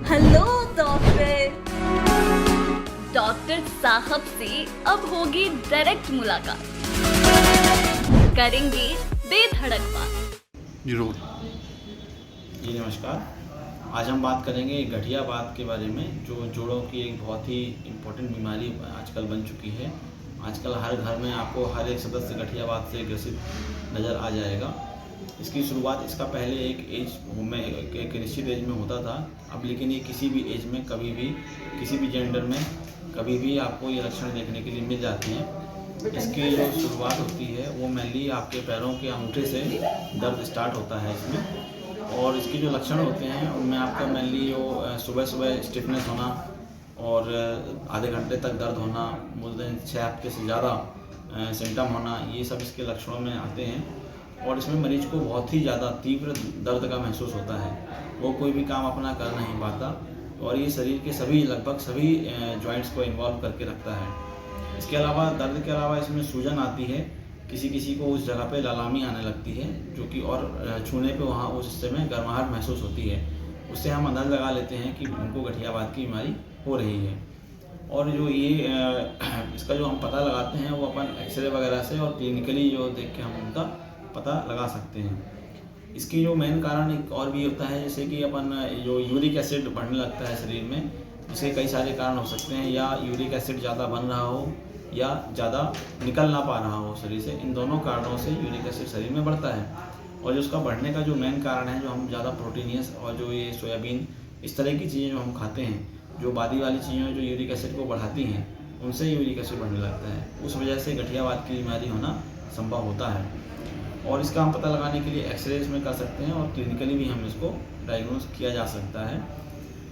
Hello doctor. Doctor साहब से अब होगी डायरेक्ट मुलाकात, करेंगे बेधड़क बात। जरूर जी नमस्कार। आज हम बात करेंगे एक घटिया बात के बारे में जो जोड़ों की एक बहुत ही इम्पोर्टेंट बीमारी आजकल बन चुकी है। आजकल हर घर में आपको हर एक सदस्य गठिया बात से ग्रसित नज़र आ जाएगा। इसकी शुरुआत इसका पहले एक एज में एक निश्चित एज में होता था, अब लेकिन ये किसी भी एज में कभी भी किसी भी जेंडर में कभी भी आपको ये लक्षण देखने के लिए मिल जाते हैं। इसकी जो शुरुआत होती है वो मेनली आपके पैरों के अंगूठे से दर्द स्टार्ट होता है इसमें, और इसके जो लक्षण होते हैं उनमें आपका मेनली जो सुबह सुबह स्टिफनेस होना और आधे घंटे तक दर्द होना, मुझे 6 हफ्ते से ज़्यादा सिम्टम होना, ये सब इसके लक्षणों में आते हैं। और इसमें मरीज को बहुत ही ज़्यादा तीव्र दर्द का महसूस होता है, वो कोई भी काम अपना कर नहीं पाता और ये शरीर के सभी लगभग सभी जॉइंट्स को इन्वॉल्व करके रखता है। इसके अलावा दर्द के अलावा इसमें सूजन आती है, किसी किसी को उस जगह पे लालामी आने लगती है जो कि और छूने पे वहाँ उस हिस्से में गर्माहट महसूस होती है। उससे हम अंदाज़ा लगा लेते हैं कि उनको गठियावात की बीमारी हो रही है। और जो ये इसका जो हम पता लगाते हैं वो अपन एक्सरे वगैरह से और क्लिनिकली जो देख के हम उनका पता लगा सकते हैं। इसकी जो मेन कारण एक और भी होता है, जैसे कि अपन जो यूरिक एसिड बढ़ने लगता है शरीर में, इसके कई सारे कारण हो सकते हैं। या यूरिक एसिड ज़्यादा बन रहा हो या ज़्यादा निकल ना पा रहा हो शरीर से, इन दोनों कारणों से यूरिक एसिड शरीर में बढ़ता है। और जो उसका बढ़ने का जो मेन कारण है, जो हम ज़्यादा प्रोटीनियस और जो ये सोयाबीन इस तरह की चीज़ें जो हम खाते हैं, जो बादी वाली चीज़ें जो यूरिक एसिड को बढ़ाती हैं, उनसे यूरिक एसिड बढ़ने लगता है। उस वजह से गठियावात की बीमारी होना संभव होता है। और इसका हम पता लगाने के लिए एक्सरे इसमें कर सकते हैं और क्लिनिकली भी हम इसको डायग्नोज किया जा सकता है।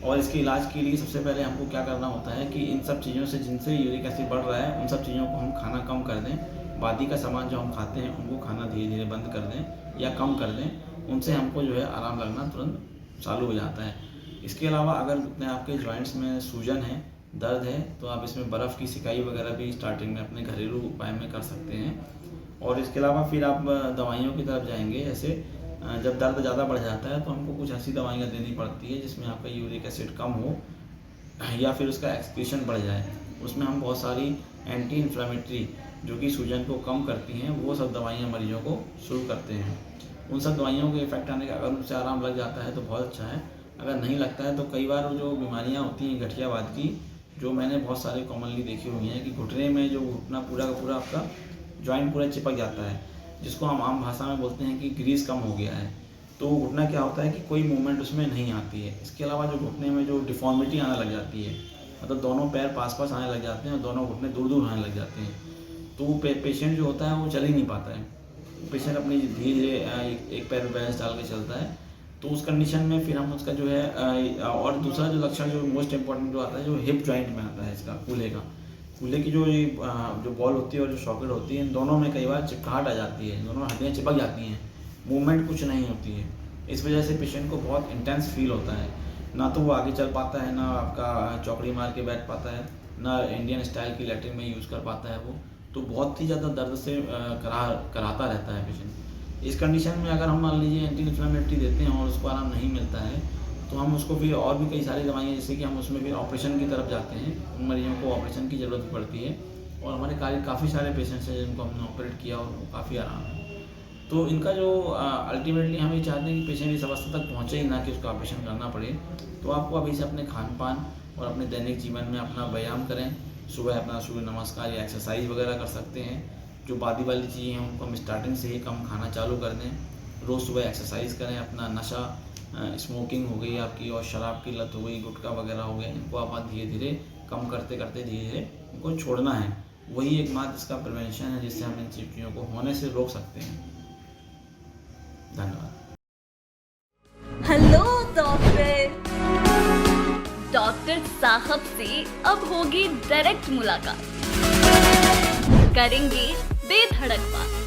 और इसके इलाज के लिए सबसे पहले हमको क्या करना होता है कि इन सब चीज़ों से जिनसे यूरिक एसिड बढ़ रहा है, उन सब चीज़ों को हम खाना कम कर दें। बादी का सामान जो हम खाते हैं उनको खाना धीरे धीरे बंद कर दें या कम कर दें, उनसे हमको जो है आराम लगना तुरंत चालू हो जाता है। इसके अलावा अगर अपने आपके जॉइंट्स में सूजन है, दर्द है, तो आप इसमें बर्फ़ की सिकाई वगैरह भी स्टार्टिंग में अपने घरेलू उपाय में कर सकते हैं। और इसके अलावा फिर आप दवाइयों की तरफ जाएंगे। ऐसे जब दर्द ज़्यादा बढ़ जाता है तो हमको कुछ ऐसी दवाइयाँ देनी पड़ती है जिसमें आपका यूरिक एसिड कम हो या फिर उसका एक्सक्रीशन बढ़ जाए। उसमें हम बहुत सारी एंटी इन्फ्लेमेटरी जो कि सूजन को कम करती हैं, वो सब दवाइयाँ मरीजों को शुरू करते हैं। उन सब दवाइयों के इफेक्ट आने का अगर उनसे आराम लग जाता है तो बहुत अच्छा है, अगर नहीं लगता है तो कई बार जो बीमारियाँ होती हैं गठियावात की, जो मैंने बहुत सारे कॉमनली देखी हुई हैं कि घुटने में जो घुटना पूरा का पूरा आपका जॉइंट पूरा चिपक जाता है, जिसको हम आम भाषा में बोलते हैं कि ग्रीस कम हो गया है। तो घुटना क्या होता है कि कोई मूवमेंट उसमें नहीं आती है। इसके अलावा जो घुटने में जो डिफॉर्मिटी आने लग जाती है, मतलब दोनों पैर पास पास आने लग जाते हैं और दोनों घुटने दूर दूर आने लग जाते हैं, तो वो पेशेंट जो होता है वो चल ही नहीं पाता है। पेशेंट अपनी धीरे धीरे एक पैर में बैलेंस डाल के चलता है। तो उस कंडीशन में फिर हम उसका जो है और दूसरा जो लक्षण जो मोस्ट इम्पॉर्टेंट जो आता है, जो हिप जॉइंट में आता है इसका, कूल्हे की जो बॉल होती है और जो सॉकेट होती है, इन दोनों में कई बार चिपकाहट आ जाती है, दोनों हड्डियाँ चिपक जाती हैं, मूवमेंट कुछ नहीं होती है। इस वजह से पेशेंट को बहुत इंटेंस फील होता है, ना तो वो आगे चल पाता है, ना आपका चौकड़ी मार के बैठ पाता है, ना इंडियन स्टाइल की लैट्रिन में यूज़ कर पाता है वो। तो बहुत ही ज़्यादा दर्द से कराता रहता है पेशेंट। इस कंडीशन में अगर हम मान लीजिए एंटी इन्फ्लेमेटरी देते हैं और उसको आराम नहीं मिलता है, तो हम उसको फिर और भी कई सारी दवाइयाँ, जैसे कि हम उसमें फिर ऑपरेशन की तरफ जाते हैं। उन मरीजों को ऑपरेशन की ज़रूरत पड़ती है और हमारे काफ़ी सारे पेशेंट्स हैं जिनको हमने ऑपरेट किया और वो काफ़ी आराम है। तो इनका जो अल्टीमेटली हम ये चाहते हैं कि पेशेंट इस अवस्था तक पहुँचे ही ना कि उसका ऑपरेशन करना पड़े। तो आपको अभी से अपने खान पान और अपने दैनिक जीवन में अपना व्यायाम करें। सुबह अपना सूर्य नमस्कार या एक्सरसाइज वगैरह कर सकते हैं। जो बादी वाली चीज़ें हैं उनको हम स्टार्टिंग से ही कम खाना चालू कर दें। रोज़ सुबह एक्सरसाइज करें। अपना नशा, स्मोकिंग हो गई आपकी और शराब की लत हो गई, गुटखा वगैरह हो गया, इनको आप धीरे धीरे कम करते करते धीरे धीरे इनको छोड़ना है। वही एकमात्र इसका प्रिवेंशन है जिससे हम इन चीज़ों को होने से रोक सकते हैं। धन्यवाद। Hello doctor. डॉक्टर साहब से अब होगी डायरेक्ट मुलाकात, करेंगे बेधड़क बात।